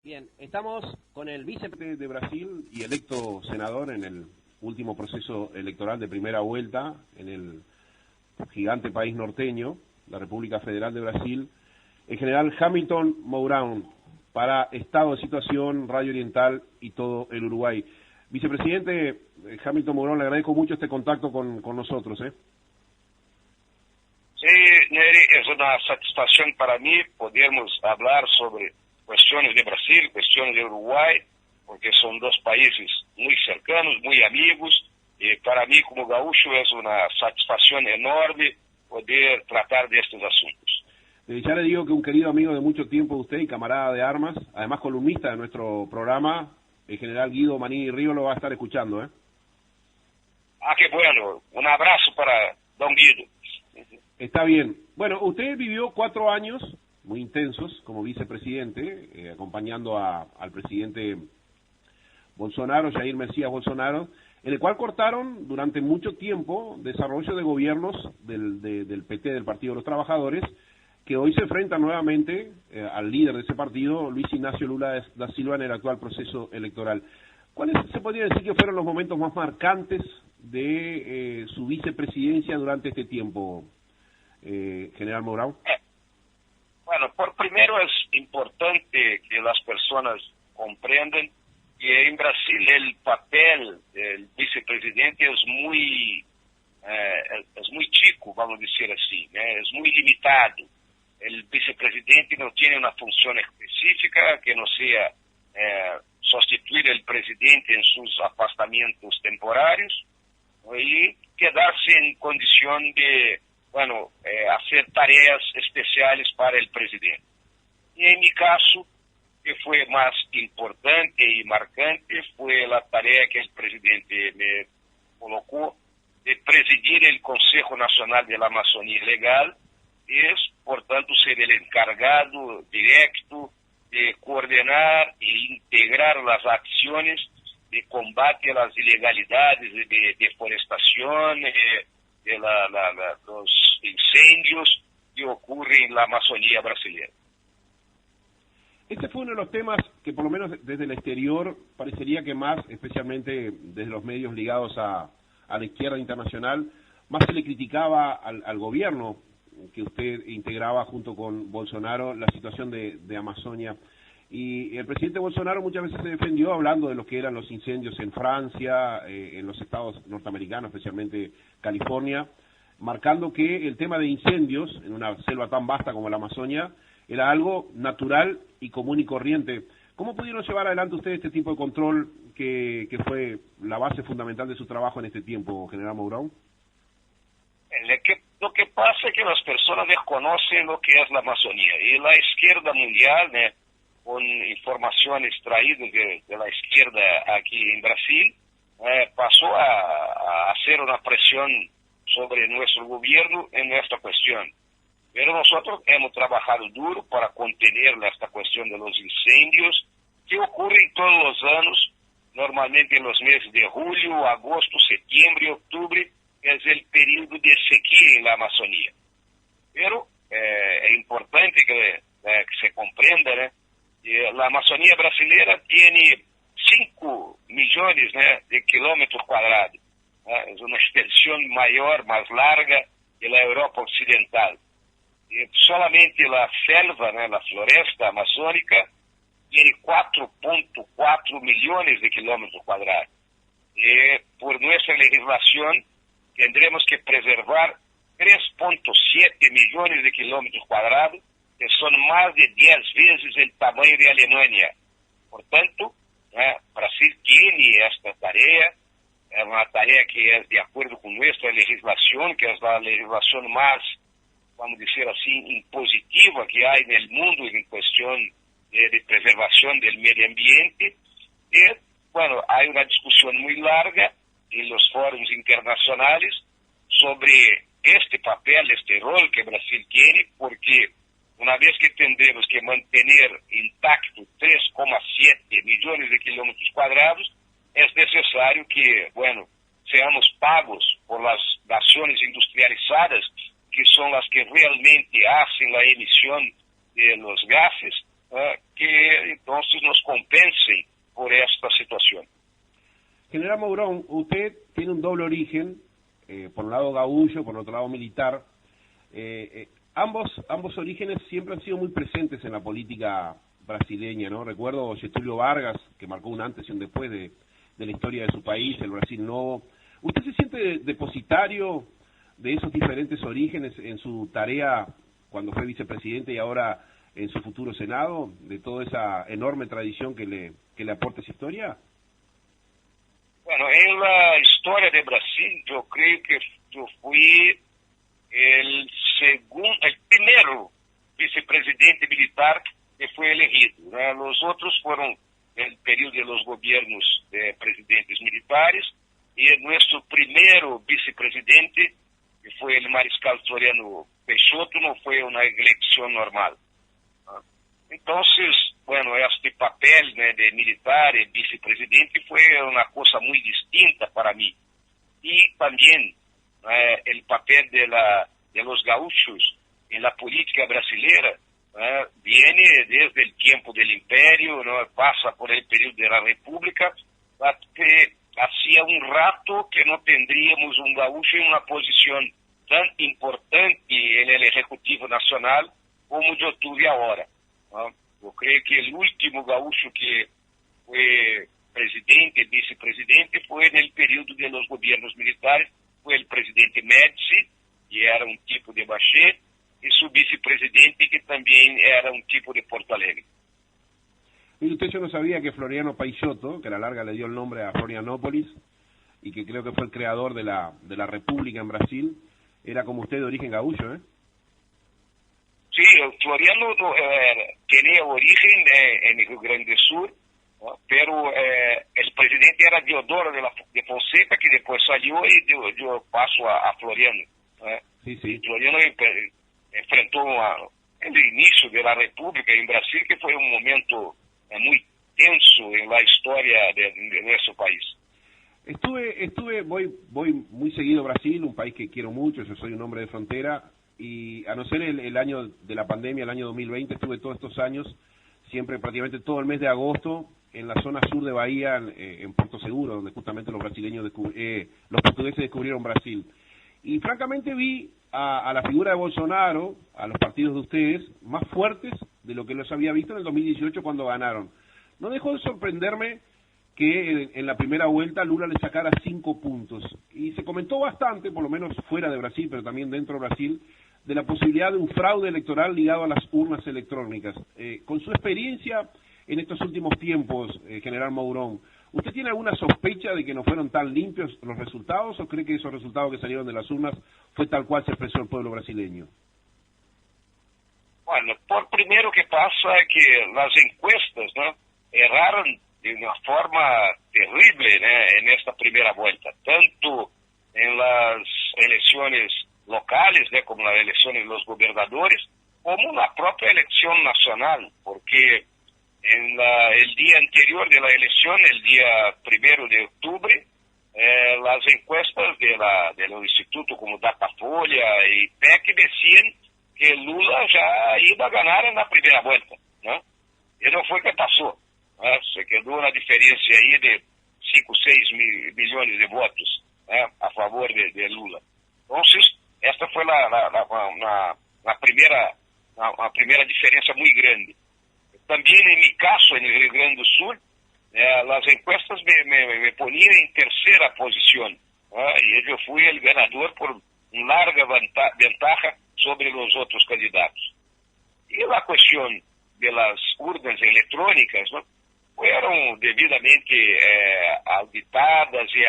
Bien, estamos con el vicepresidente de Brasil y electo senador en el último proceso electoral de primera vuelta en el gigante país norteño, la República Federal de Brasil, el general Hamilton Mourão, para Estado de Situación, Radio Oriental y todo el Uruguay. Vicepresidente Hamilton Mourão, le agradezco mucho este contacto con nosotros. Sí, Neri, es una satisfacción para mí podermos hablar sobre cuestiones de Brasil, cuestiones de Uruguay, porque son dos países muy cercanos, muy amigos, y para mí como gaúcho es una satisfacción enorme poder tratar de estos asuntos. Ya le digo que un querido amigo de mucho tiempo de usted y camarada de armas, además columnista de nuestro programa, el general Guido Manini Río, lo va a estar escuchando. Ah, qué bueno. Un abrazo para don Guido. Está bien. Bueno, usted vivió 4 años muy intensos como vicepresidente, acompañando al presidente Bolsonaro, Jair Messias Bolsonaro, en el cual cortaron durante mucho tiempo desarrollo de gobiernos del PT, del Partido de los Trabajadores, que hoy se enfrentan nuevamente al líder de ese partido, Luis Ignacio Lula da Silva, en el actual proceso electoral. ¿Cuáles se podría decir que fueron los momentos más marcantes de su vicepresidencia durante este tiempo, general Mourão? Bueno, por primero es importante que las personas comprendan que en Brasil el papel del vicepresidente es muy chico, vamos a decir así, es muy limitado. El vicepresidente no tiene una función específica que no sea sustituir al presidente en sus afastamientos temporarios y quedarse en condición de hacer tareas especiales para el presidente. Y en mi caso, que fue más importante y marcante, fue la tarea que el presidente me colocó de presidir el Consejo Nacional de la Amazonía Legal, y es, por tanto, ser el encargado directo de coordinar e integrar las acciones de combate a las ilegalidades de deforestación, de los incendios que ocurren en la Amazonía brasileña. Este fue uno de los temas que, por lo menos desde el exterior, parecería que más, especialmente desde los medios ligados a la izquierda internacional, más se le criticaba al gobierno que usted integraba junto con Bolsonaro, la situación de Amazonia. Y el presidente Bolsonaro muchas veces se defendió hablando de lo que eran los incendios en Francia, en los estados norteamericanos, especialmente California, marcando que el tema de incendios en una selva tan vasta como la Amazonia era algo natural y común y corriente. ¿Cómo pudieron llevar adelante ustedes este tipo de control que fue la base fundamental de su trabajo en este tiempo, general Mourão? Lo que pasa es que las personas desconocen lo que es la Amazonía, y la izquierda mundial, con informaciones traídas de la izquierda aquí en Brasil, pasó a hacer una presión sobre nuestro gobierno en esta cuestión. Pero nosotros hemos trabajado duro para contener esta cuestión de los incendios que ocurren todos los años, normalmente en los meses de julio, agosto, septiembre, octubre, que es el periodo de sequía en la Amazonía. Pero es importante que se comprenda, que la Amazonía brasileña tiene 5 millones de kilómetros cuadrados. Es una extensión mayor, más larga que la Europa occidental. Y solamente la selva, la floresta amazónica, tiene 4.4 millones de kilómetros cuadrados. Y por nuestra legislación tendremos que preservar 3.7 millones de kilómetros cuadrados, que son más de 10 veces el tamaño de Alemania. Por tanto, Brasil tiene esta tarea, es una tarea que es de acuerdo con nuestra legislación, que es la legislación más, vamos a decir así, impositiva que hay en el mundo en cuestión de preservación del medio ambiente. Y, hay una discusión muy larga en los foros internacionales sobre este papel, este rol que Brasil tiene, porque una vez que tendremos que mantener intacto 3,7 millones de kilómetros cuadrados, es necesario que, seamos pagos por las naciones industrializadas, que son las que realmente hacen la emisión de los gases, que entonces nos compensen por esta situación. General Mourón, usted tiene un doble origen, por un lado gaullo, por otro lado militar. Ambos orígenes siempre han sido muy presentes en la política brasileña, ¿no? Recuerdo Getúlio Vargas, que marcó un antes y un después de la historia de su país, el Brasil Novo. ¿Usted se siente depositario de esos diferentes orígenes en su tarea cuando fue vicepresidente y ahora en su futuro Senado, de toda esa enorme tradición que le aporta esa historia? Bueno, en la historia de Brasil, yo creo que yo fui el primero vicepresidente militar que fue elegido, ¿no? Los otros fueron el periodo de los gobiernos de presidentes militares, y nuestro primero vicepresidente, que fue el mariscal Floriano Peixoto, no fue una elección normal. Entonces, bueno, este papel, ¿no?, de militar y vicepresidente fue una cosa muy distinta para mí. Y también el papel de los gauchos en la política brasileña viene desde el tiempo del imperio, ¿no?, pasa por el periodo de la república, que hacía un rato que no tendríamos un gaucho en una posición tan importante en el Ejecutivo Nacional como yo tuve ahora, ¿no? Yo creo que el último gaucho que fue presidente, vicepresidente, fue en el periodo de los gobiernos militares, fue el presidente Médici, que era un tipo de Baxé, y su vicepresidente, que también era un tipo de Porto Alegre. Y usted, yo no sabía que Floriano Peixoto, que a la larga le dio el nombre a Florianópolis, y que creo que fue el creador de la República en Brasil, era como usted de origen gaúcho, ¿eh? Sí, Floriano tenía origen en el Rio Grande do Sul, ¿no? Pero el presidente era Deodoro de Fonseca, que después salió y dio paso a Floriano, ¿no? Sí, sí. Y Floriano enfrentó el inicio de la República en Brasil, que fue un momento muy tenso en la historia de nuestro país. Voy muy seguido a Brasil, un país que quiero mucho, yo soy un hombre de frontera, y a no ser el año de la pandemia, el año 2020, estuve todos estos años, siempre prácticamente todo el mes de agosto, en la zona sur de Bahía, en Porto Seguro, donde justamente los portugueses descubrieron Brasil. Y francamente vi a la figura de Bolsonaro, a los partidos de ustedes, más fuertes de lo que los había visto en el 2018 cuando ganaron. No dejó de sorprenderme que en la primera vuelta Lula le sacara 5 puntos. Y se comentó bastante, por lo menos fuera de Brasil, pero también dentro de Brasil, de la posibilidad de un fraude electoral ligado a las urnas electrónicas. Con su experiencia en estos últimos tiempos, General Mourón, ¿usted tiene alguna sospecha de que no fueron tan limpios los resultados, o cree que esos resultados que salieron de las urnas fue tal cual se expresó el pueblo brasileño? Bueno, por primero que pasa es que las encuestas, ¿no?, erraron de una forma terrible, ¿no?, en esta primera vuelta, tanto en las elecciones locales, ¿no?, como las elecciones de los gobernadores, como la propia elección nacional, porque en el día anterior de la elección, el día 1 de octubre, las encuestas de los institutos como Datafolha y PEC decían que Lula ya iba a ganar en la primera vuelta, ¿no? Y no fue que pasó, ¿no? Se quedó una diferencia ahí de 5 o 6 millones de votos, ¿no?, a favor de Lula. Entonces, esta fue la primera diferencia muy grande. También en mi caso, en el Rio Grande do Sul, las encuestas me ponían en tercera posición, y yo fui el ganador por una larga ventaja sobre los otros candidatos. Y la cuestión de las urnas electrónicas, ¿no?, fueron debidamente auditadas, y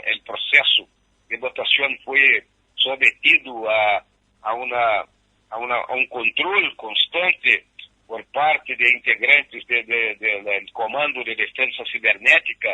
el proceso de votación fue sometido a un control constante por parte de integrantes del Comando de Defensa Cibernética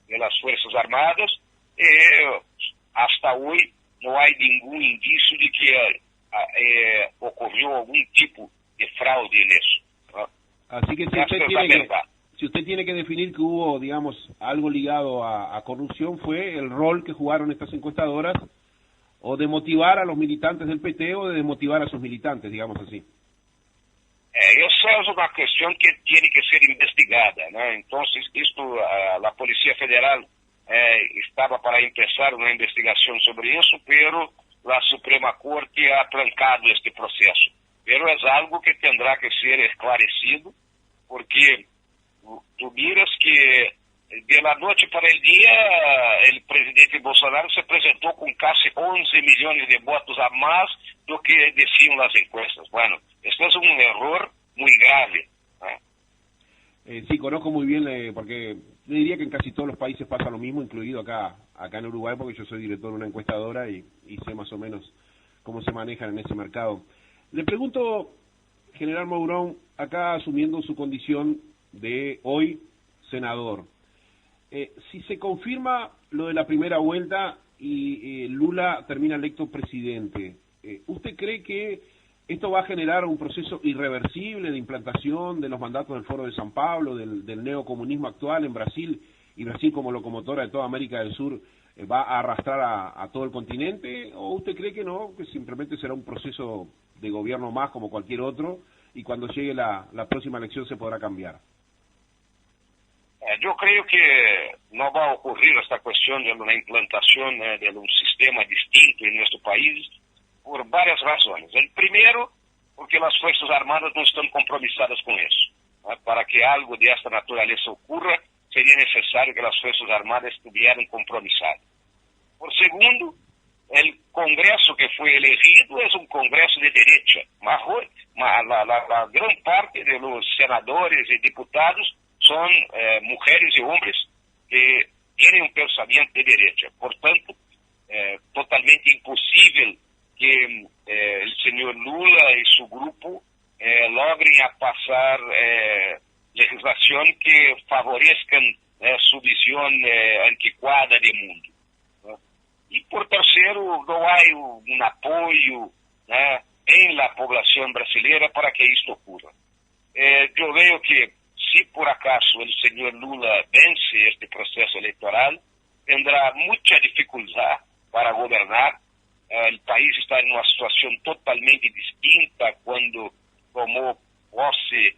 de las Fuerzas Armadas, y hasta hoy no hay ningún indicio de que ocurrió algún tipo de fraude en eso, ¿no? Así que si usted tiene que definir que hubo, digamos, algo ligado a corrupción, fue el rol que jugaron estas encuestadoras, o de motivar a los militantes del PT o de desmotivar a sus militantes, digamos así. Essa é uma questão que tem que ser investigada, né? Então, a Polícia Federal estava para começar uma investigação sobre isso, pero a Suprema Corte ha trancado este processo. Pero é algo que terá que ser esclarecido, porque tu miras que de la noite para el dia, o presidente Bolsonaro se apresentou com quase 11 milhões de votos a mais do que decían as encuestas. Bueno, esto es un error muy grave, ¿eh? Sí, conozco muy bien, porque yo diría que en casi todos los países pasa lo mismo, incluido acá en Uruguay, porque yo soy director de una encuestadora y sé más o menos cómo se manejan en ese mercado. Le pregunto, General Mourão, acá asumiendo su condición de hoy senador, si se confirma lo de la primera vuelta y Lula termina electo presidente, ¿usted cree que esto va a generar un proceso irreversible de implantación de los mandatos del Foro de San Pablo, del neocomunismo actual en Brasil, y Brasil como locomotora de toda América del Sur va a arrastrar a todo el continente? ¿O usted cree que no, que simplemente será un proceso de gobierno más como cualquier otro y cuando llegue la próxima elección se podrá cambiar? Yo creo que no va a ocurrir esta cuestión de una implantación de un sistema distinto en nuestro país por varias razones. El primero, porque las Fuerzas Armadas no están compromisadas con eso. Para que algo de esta naturaleza ocurra, sería necesario que las Fuerzas Armadas estuvieran compromisadas. Por segundo, el Congreso que fue elegido es un Congreso de derecha. La gran parte de los senadores y diputados son mujeres y hombres que tienen un pensamiento de derecha. Por tanto, totalmente imposible que el señor Lula y su grupo logren pasar legislación que favorezcan su visión anticuada del mundo, ¿no? Y por tercero, no hay un apoyo en la población brasileña para que esto ocurra. Yo veo que si por acaso el señor Lula vence este proceso electoral, tendrá mucha dificultad para gobernar. El país está en una situación totalmente distinta cuando tomó posse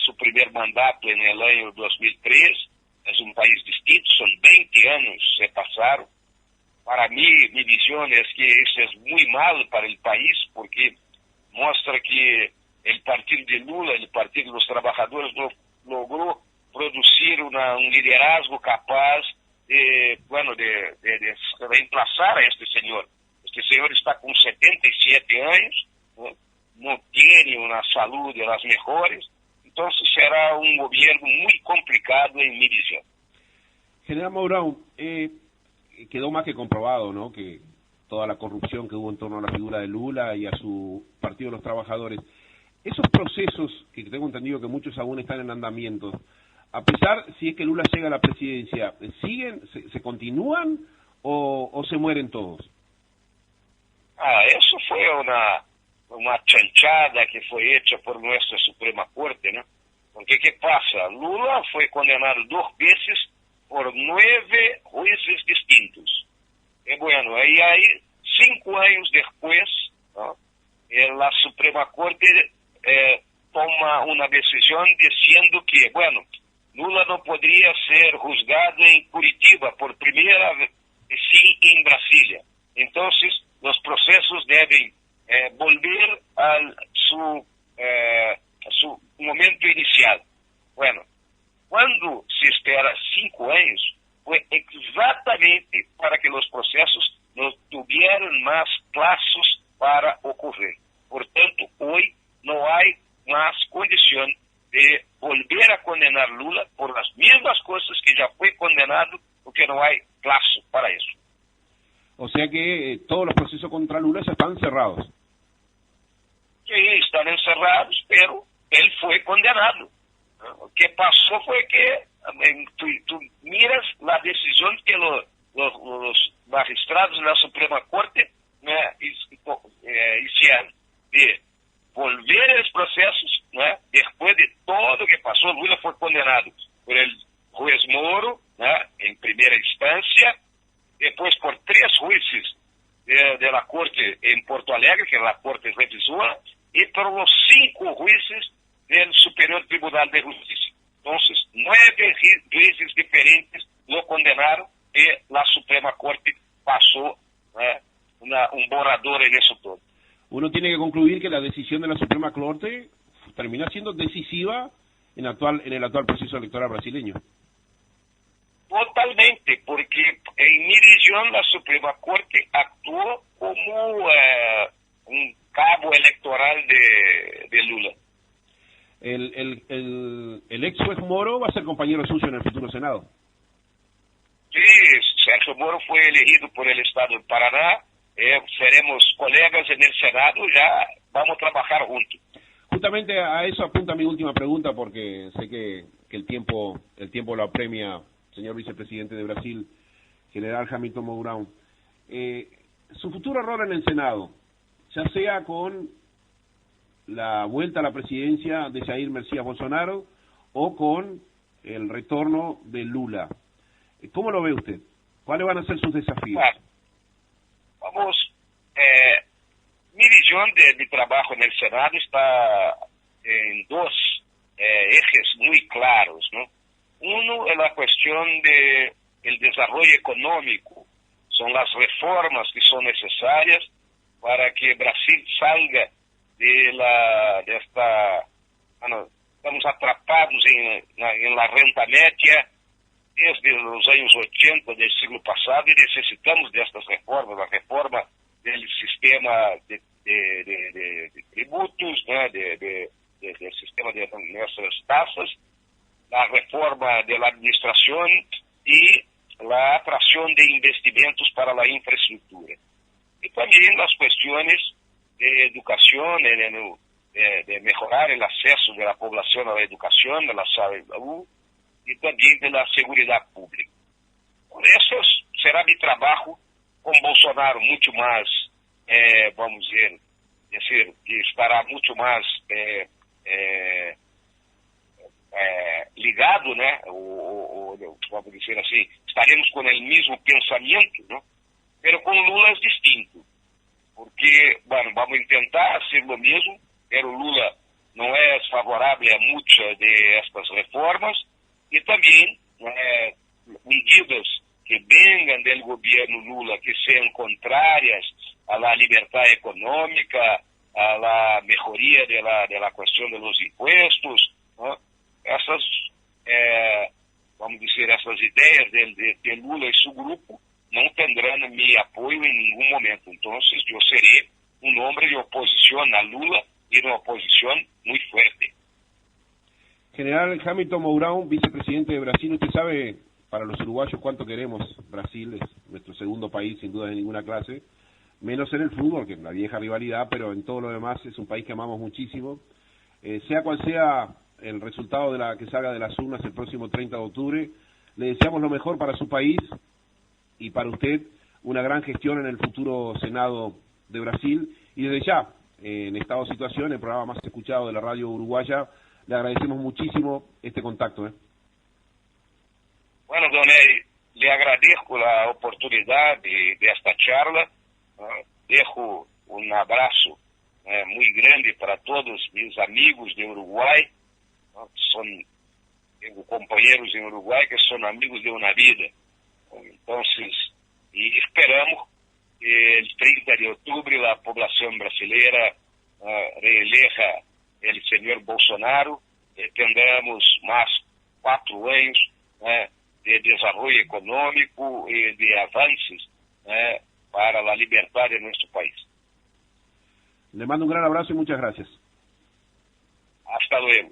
su primer mandato en el año 2003. Es un país distinto, son 20 años se pasaron. Para mí, mi visión es que eso es muy mal para el país, porque muestra que el partido de Lula, el partido de los trabajadores, logró producir un liderazgo capaz de reemplazar a este señor. Este señor está con 77 años, no tiene una salud de las mejores, entonces será un gobierno muy complicado en mi visión. General Mourão, quedó más que comprobado, ¿no?, que toda la corrupción que hubo en torno a la figura de Lula y a su Partido de los Trabajadores. Esos procesos, que tengo entendido que muchos aún están en andamiento, a pesar si es que Lula llega a la presidencia, ¿siguen, se continúan o se mueren todos? Eso fue una chanchada que fue hecha por nuestra Suprema Corte, ¿no? Porque ¿qué pasa? Lula fue condenado 2 veces por 9 jueces distintos. Y bueno, ahí hay 5 años después, ¿no?, la Suprema Corte toma una decisión diciendo que, bueno, Lula no podría ser juzgado en Curitiba por primera vez, sí en Brasilia. Entonces, los procesos deben volver a su momento inicial. Bueno, cuando se espera 5 años, fue exactamente para que los procesos no tuvieran más plazos para ocurrir. Por tanto, hoy no hay más condición de volver a condenar Lula por las mismas cosas que ya fue condenado, porque no hay plazo para eso. O sea que todos los procesos contra Lula ya están cerrados. Sí, están encerrados, pero él fue condenado. Lo que pasó fue que tú miras la decisión que los magistrados de la Suprema Corte hicieron de volver a los procesos, después de todo lo que pasó. Lula fue condenado por el juez Moro, en primera instancia, después por 3 jueces de la Corte en Porto Alegre, que es la Corte Revisora, y por los 5 jueces del Superior Tribunal de Justicia. Entonces, 9 jueces diferentes lo condenaron y la Suprema Corte pasó un borrador en eso todo. Uno tiene que concluir que la decisión de la Suprema Corte termina siendo decisiva en el actual proceso electoral brasileño. Totalmente, porque en mi visión la Suprema Corte actuó como un cabo electoral de Lula. El ex juez Moro va a ser compañero suyo en el futuro Senado. Sí, Sergio Moro fue elegido por el Estado de Paraná, seremos colegas en el Senado, ya vamos a trabajar juntos. Justamente a eso apunta mi última pregunta, porque sé que el tiempo lo apremia, señor vicepresidente de Brasil, general Hamilton Mourão. Su futuro rol en el Senado, ya sea con la vuelta a la presidencia de Jair Messias Bolsonaro o con el retorno de Lula, ¿cómo lo ve usted? ¿Cuáles van a ser sus desafíos? Claro. Vamos, mi visión de trabajo en el Senado está en 2 ejes muy claros, ¿no? Uno es la cuestión del desarrollo económico, son las reformas que son necesarias para que Brasil salga de esta, bueno, estamos atrapados en la renta media desde los años 80 del siglo pasado y necesitamos de estas reformas, la reforma del sistema de tributos, ¿no? del sistema de nuestras tasas, la reforma de la administración y la atracción de investimentos para la infraestructura. Y también las cuestiones de educación, de mejorar el acceso de la población a la educación, a la salud y también de la seguridad pública. Por eso será mi trabajo con Bolsonaro mucho más, vamos a decir, que estará mucho más ligado, né? Vamos dizer assim, estaremos com o mesmo pensamento, ¿no? Pero com Lula é distinto, porque, bueno, vamos tentar hacer lo mesmo, pero Lula não é favorável a muitas de estas reformas e também medidas que vengan del governo Lula que sejam contrárias a la libertad económica, a la mejoría de la cuestión de los impuestos, ¿no? Essas, vamos dizer, essas ideias de Lula e seu grupo não tendrán mi apoio em nenhum momento. Então, eu serei um homem de oposição a Lula e de oposição muito forte. General Hamilton Mourão, vicepresidente de Brasil, usted sabe, para los uruguayos, cuánto queremos Brasil, es nuestro segundo país, sin duda de ninguna clase, menos en el fútbol, que es la vieja rivalidad, pero en todo lo demás es un país que amamos muchísimo. Sea cual sea el resultado de que salga de las urnas el próximo 30 de octubre, le deseamos lo mejor para su país y para usted, una gran gestión en el futuro Senado de Brasil. Y desde ya, en Estado de Situación, el programa más escuchado de la radio uruguaya, le agradecemos muchísimo este contacto. Bueno, don Eri, le agradezco la oportunidad de esta charla. Dejo un abrazo muy grande para todos mis amigos de Uruguay. Tengo compañeros en Uruguay que son amigos de una vida. Entonces, y esperamos que el 30 de octubre la población brasileña reelija el señor Bolsonaro, tendremos más 4 años de desarrollo económico y de avances para la libertad de nuestro país. Le mando un gran abrazo y muchas gracias. Hasta luego.